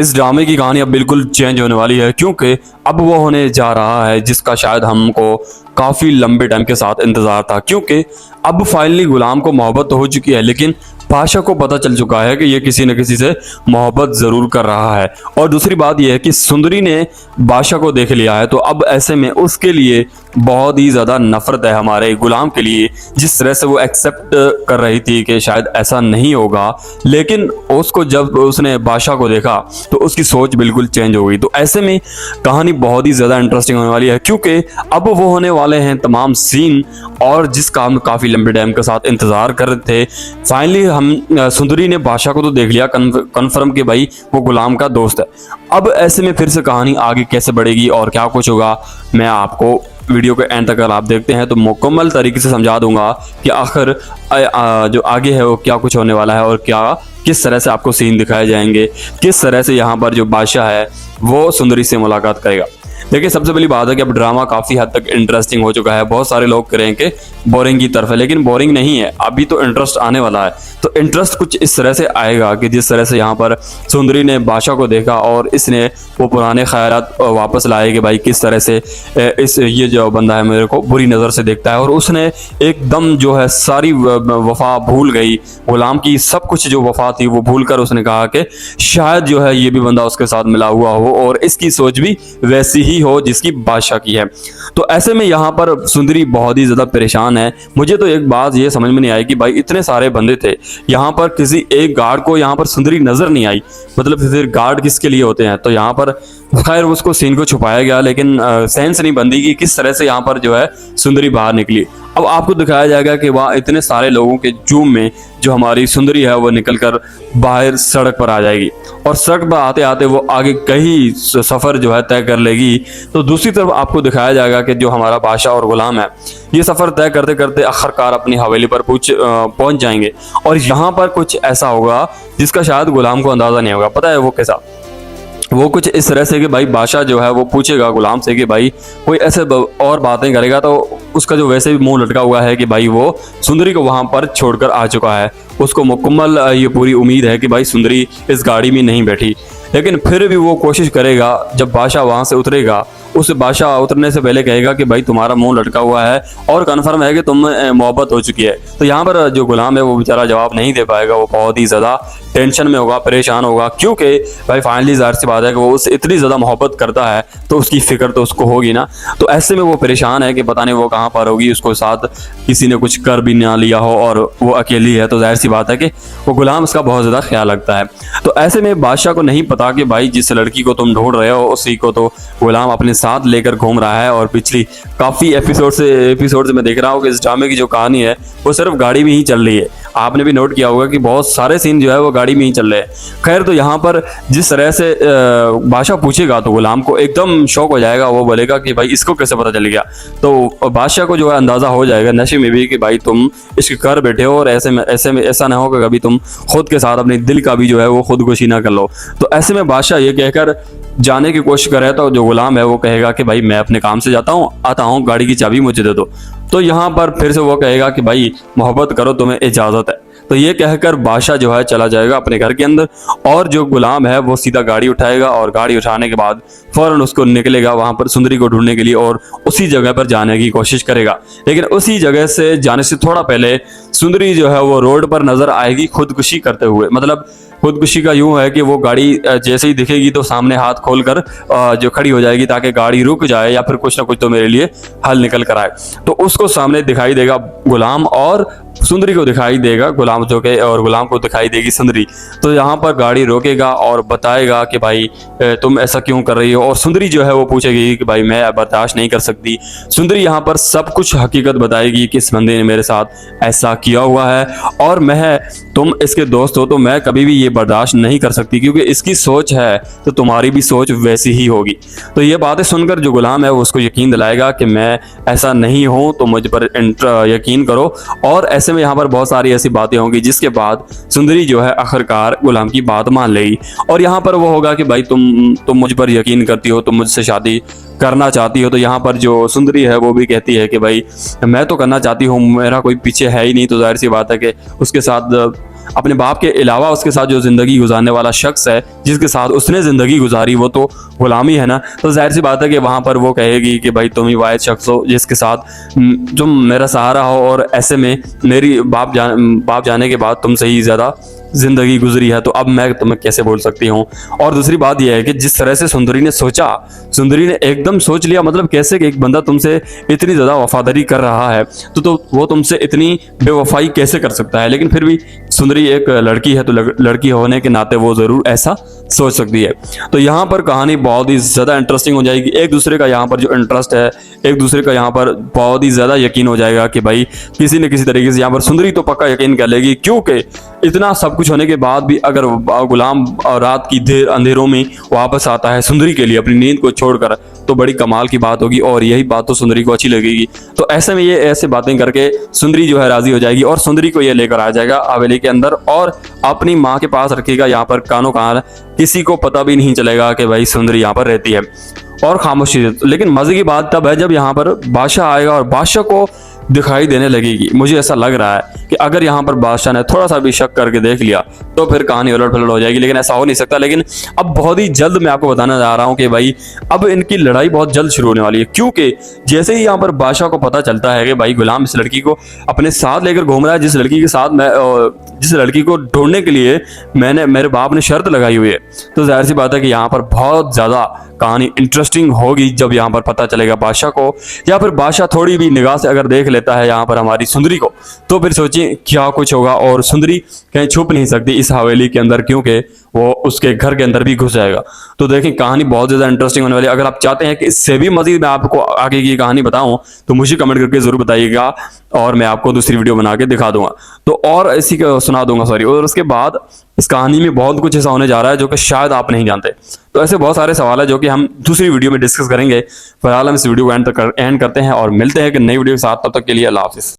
इस ड्रामे की कहानी अब बिल्कुल चेंज होने वाली है, क्योंकि अब वो होने जा रहा है जिसका शायद हमको काफ़ी लंबे टाइम के साथ इंतज़ार था। क्योंकि अब फाइनली गुलाम को मोहब्बत तो हो चुकी है, लेकिन बादशाह को पता चल चुका है कि ये किसी न किसी से मोहब्बत ज़रूर कर रहा है। और दूसरी बात यह है कि सुंदरी ने बादशाह को देख लिया है, तो अब ऐसे में उसके लिए बहुत ही ज़्यादा नफरत है हमारे गुलाम के लिए। जिस तरह से वो एक्सेप्ट कर रही थी कि शायद ऐसा नहीं होगा, लेकिन उसको जब उसने बादशाह को देखा तो उसकी सोच बिल्कुल चेंज हो गई। तो ऐसे में कहानी बहुत ही ज़्यादा इंटरेस्टिंग होने वाली है, क्योंकि अब वो होने वाले हैं तमाम सीन और जिसका हम काफ़ी लंबे टाइम के साथ इंतज़ार कर रहे थे। फाइनली हम सुंदरी ने बादशाह को तो देख लिया कन्फर्म कि भाई वो गुलाम का दोस्त है। अब ऐसे में फिर से कहानी आगे कैसे बढ़ेगी और क्या कुछ होगा, मैं आपको वीडियो के एंड तक अगर आप देखते हैं तो मुकम्मल तरीके से समझा दूंगा कि आखिर जो आगे है वो क्या कुछ होने वाला है और क्या किस तरह से आपको सीन दिखाए जाएंगे, किस तरह से यहाँ पर जो बादशाह है वो सुंदरी से मुलाकात करेगा। देखिए, सबसे पहली बात है कि अब ड्रामा काफ़ी हद तक इंटरेस्टिंग हो चुका है। बहुत सारे लोग करें कि बोरिंग की तरफ है, लेकिन बोरिंग नहीं है, अभी तो इंटरेस्ट आने वाला है। तो इंटरेस्ट कुछ इस तरह से आएगा कि जिस तरह से यहाँ पर सुंदरी ने बादशाह को देखा और इसने वो पुराने ख़यालात वापस लाए कि भाई किस तरह से ये जो बंदा है मेरे को बुरी नज़र से देखता है, और उसने एकदम जो है सारी वफा भूल गई, गुलाम की सब कुछ जो वफा थी वो भूल कर उसने कहा कि शायद जो है ये भी बंदा उसके साथ मिला हुआ हो और इसकी सोच भी वैसी ही हो जिसकी बादशाह की है। तो ऐसे में यहाँ पर सुंदरी बहुत ही ज़्यादा परेशान है। मुझे तो एक बात ये समझ में नहीं आई कि भाई इतने सारे बंदे थे, यहाँ पर किसी एक गार्ड को यहाँ पर सुंदरी नज़र नहीं आई, मतलब फिर गार्ड किसके लिए होते हैं। तो यहाँ पर खैर उसको सीन को छुपाया गया, लेकिन सेंस नहीं बनती कि किस तरह से यहाँ पर जो है सुंदरी बाहर निकली। अब आपको दिखाया जाएगा कि वहाँ इतने सारे लोगों के जूम में जो हमारी सुंदरी है वो निकलकर बाहर सड़क पर आ जाएगी, और सड़क पर आते आते वो आगे कई सफ़र जो है तय कर लेगी। तो दूसरी तरफ आपको दिखाया जाएगा कि जो हमारा बादशाह और गुलाम है ये सफ़र तय करते करते आखिरकार अपनी हवेली पर पहुंच जाएंगे। और यहाँ पर कुछ ऐसा होगा जिसका शायद गुलाम को अंदाज़ा नहीं होगा। पता है वो कैसा? वो कुछ इस तरह से कि भाई बादशाह जो है वो पूछेगा गुलाम से कि भाई कोई ऐसे और बातें करेगा, तो उसका जो वैसे भी मुंह लटका हुआ है कि भाई वो सुंदरी को वहाँ पर छोड़कर आ चुका है। उसको मुकम्मल ये पूरी उम्मीद है कि भाई सुंदरी इस गाड़ी में नहीं बैठी, लेकिन फिर भी वो कोशिश करेगा। जब बादशाह वहाँ से उतरेगा, उस बादशाह उतरने से पहले कहेगा कि भाई तुम्हारा मुंह लटका हुआ है और कन्फर्म है कि तुम मोहब्बत हो चुकी है। तो यहाँ पर जो गुलाम है वो बेचारा जवाब नहीं दे पाएगा, वो बहुत ही ज़्यादा टेंशन में होगा, परेशान होगा, क्योंकि भाई फाइनली ज़ाहिर सी बात है कि वो उससे इतनी ज़्यादा मोहब्बत करता है तो उसकी फ़िक्र तो उसको होगी ना। तो ऐसे में वो परेशान है कि पता नहीं वो कहाँ पर होगी, उसको साथ किसी ने कुछ कर भी ना लिया हो और वो अकेली है। तो जाहिर सी बात है कि वो गुलाम उसका बहुत ज़्यादा ख्याल रखता है। तो ऐसे में बादशाह को नहीं पता कि भाई जिस लड़की को तुम ढूंढ रहे हो उसी को तो गुलाम अपने साथ लेकर घूम रहा है। और पिछली काफ़ी एपिसोड से मैं देख रहा हूँ कि इस ड्रामे की जो कहानी है वो सिर्फ गाड़ी में ही चल रही है। आपने भी नोट किया होगा कि बहुत सारे सीन जो है वो गाड़ी में ही चल रहे हैं। खैर, तो यहाँ पर जिस तरह से बादशाह पूछेगा तो गुलाम को एकदम शौक हो जाएगा, वो बोलेगा कि भाई इसको कैसे पता चल गया। तो बादशाह को जो है अंदाज़ा हो जाएगा नशे में भी कि भाई तुम इश्क कर बैठे हो, और ऐसे में ऐसा ना हो कि कभी तुम खुद के साथ अपने दिल का भी जो है वो खुदकुशी ना कर लो। तो ऐसे में बादशाह ये कहकर जाने की कोशिश करे तो जो गुलाम है वो कहेगा कि भाई मैं अपने काम से आता हूँ, गाड़ी की चाबी मुझे दे दो। तो यहाँ पर फिर से वो कहेगा कि भाई मोहब्बत करो, तुम्हें इजाज़त है। तो ये कहकर बादशाह जो है चला जाएगा अपने घर के अंदर, और जो गुलाम है वो सीधा गाड़ी उठाएगा और गाड़ी उठाने के बाद फ़ौरन उसको निकलेगा वहाँ पर सुंदरी को ढूंढने के लिए और उसी जगह पर जाने की कोशिश करेगा। लेकिन उसी जगह से जाने से थोड़ा पहले सुंदरी जो है वो रोड पर नज़र आएगी खुदकुशी करते हुए। मतलब खुदकुशी का यूँ है कि वो गाड़ी जैसे ही दिखेगी तो सामने हाथ खोलकर जो खड़ी हो जाएगी ताकि गाड़ी रुक जाए या फिर कुछ ना कुछ तो मेरे लिए हल निकल कर आए। तो उसको सामने दिखाई देगा गुलाम और सुंदरी को दिखाई देगा गुलाम जो के, और गुलाम को दिखाई देगी सुंदरी। तो यहाँ पर गाड़ी रोकेगा और बताएगा कि भाई तुम ऐसा क्यों कर रही हो, और सुंदरी जो है वो पूछेगी कि भाई मैं बर्दाश्त नहीं कर सकती। सुंदरी यहाँ पर सब कुछ हकीकत बताएगी कि इस बंदे ने मेरे साथ ऐसा किया हुआ है और तुम इसके दोस्त हो तो मैं कभी भी ये बर्दाश्त नहीं कर सकती, क्योंकि इसकी सोच है तो तुम्हारी भी सोच वैसी ही होगी। तो ये बातें सुनकर जो गुलाम है वो उसको यकीन दिलाएगा कि मैं ऐसा नहीं हूँ, तो मुझ पर यकीन करो। और ऐसे में यहाँ पर बहुत सारी ऐसी बातें होंगी जिसके बाद सुंदरी जो है आखिरकार गुलाम की बात मान लेगी, और यहाँ पर वो होगा कि भाई तुम मुझ पर यकीन करती हो, तुम मुझसे शादी करना चाहती हो। तो यहाँ पर जो सुंदरी है वो भी कहती है कि भाई मैं तो करना चाहती हूँ, मेरा कोई पीछे है ही नहीं। तो जाहिर सी बात है कि उसके साथ अपने बाप के अलावा उसके साथ जो जिंदगी गुजारने वाला शख्स है, जिसके साथ उसने जिंदगी गुजारी, वो तो गुलामी है ना। तो जाहिर सी बात है कि वहां पर वो कहेगी कि भाई तुम ही वाहिद शख्स हो जिसके साथ जो मेरा सहारा हो, और ऐसे में मेरी बाप जाने के बाद तुमसे ही ज्यादा जिंदगी गुजरी है, तो अब मैं तुम्हें कैसे बोल सकती हूँ। और दूसरी बात यह है कि जिस तरह से सुंदरी ने सोचा, सुंदरी ने एकदम सोच लिया, मतलब कैसे कि एक बंदा तुमसे इतनी ज़्यादा वफादारी कर रहा है तो वो तुमसे इतनी बेवफाई कैसे कर सकता है। लेकिन फिर भी सुंदरी एक लड़की है, तो लड़की होने के नाते वो ज़रूर ऐसा सोच सकती है। तो यहाँ पर कहानी बहुत ही ज़्यादा इंटरेस्टिंग हो जाएगी। एक दूसरे का यहाँ पर जो इंटरेस्ट है, एक दूसरे का यहाँ पर बहुत ही ज़्यादा यकीन हो जाएगा कि भाई किसी न किसी तरीके से यहाँ पर सुंदरी तो पक्का यकीन कर लेगी, क्योंकि इतना सब कुछ होने के बाद भी अगर गुलाम रात की अंधेरों में वापस आता है सुंदरी के लिए अपनी नींद को छोड़कर, तो बड़ी कमाल की बात होगी और यही बात तो सुंदरी को अच्छी लगेगी। तो ऐसे में ये ऐसे बातें करके सुंदरी जो है राजी हो जाएगी और सुंदरी को ये लेकर आ जाएगा हवेली के अंदर और अपनी माँ के पास रखेगा, यहाँ पर कानों कान, किसी को पता भी नहीं चलेगा कि भाई सुंदरी यहाँ पर रहती है और खामोशी। लेकिन मजे की बात तब है जब यहाँ पर बादशाह आएगा और बादशाह को दिखाई देने लगेगी। मुझे ऐसा लग रहा है कि अगर यहाँ पर बादशाह ने थोड़ा सा भी शक करके देख लिया तो फिर कहानी उलट पलट हो जाएगी, लेकिन ऐसा हो नहीं सकता। लेकिन अब बहुत ही जल्द मैं आपको बताना जा रहा हूँ कि भाई अब इनकी लड़ाई बहुत जल्द शुरू होने वाली है, क्योंकि जैसे ही यहाँ पर बादशाह को पता चलता है कि भाई गुलाम इस लड़की को अपने साथ लेकर घूम रहा है, जिस लड़की के साथ जिस लड़की को ढूंढने के लिए मेरे बाप ने शर्त लगाई हुई है, तो जाहिर सी बात है कि यहाँ पर बहुत ज़्यादा कहानी इंटरेस्टिंग होगी जब यहाँ पर पता चलेगा बादशाह को, या फिर बादशाह थोड़ी भी निगाह से अगर देख लेता है यहाँ पर हमारी सुंदरी को, तो फिर सोचिए क्या कुछ होगा। और सुंदरी कहीं छुप नहीं सकती इस हवेली के अंदर, क्योंकि वो उसके घर के अंदर भी घुस जाएगा। तो देखें कहानी बहुत ज़्यादा इंटरेस्टिंग होने वाली है। अगर आप चाहते हैं कि इससे भी मजीद मैं आपको आगे की कहानी बताऊं तो मुझे कमेंट करके ज़रूर बताइएगा और मैं आपको दूसरी वीडियो बना के दिखा दूंगा, तो और इसी को सुना दूंगा सॉरी। और उसके बाद इस कहानी में बहुत कुछ ऐसा होने जा रहा है जो कि शायद आप नहीं जानते। तो ऐसे बहुत सारे सवाल है जो कि हम दूसरी वीडियो में डिस्कस करेंगे। फिलहाल हम इस वीडियो को एंड करते हैं और मिलते हैं कि नई वीडियो के साथ। तब तक के लिए अल्लाह हाफिज़।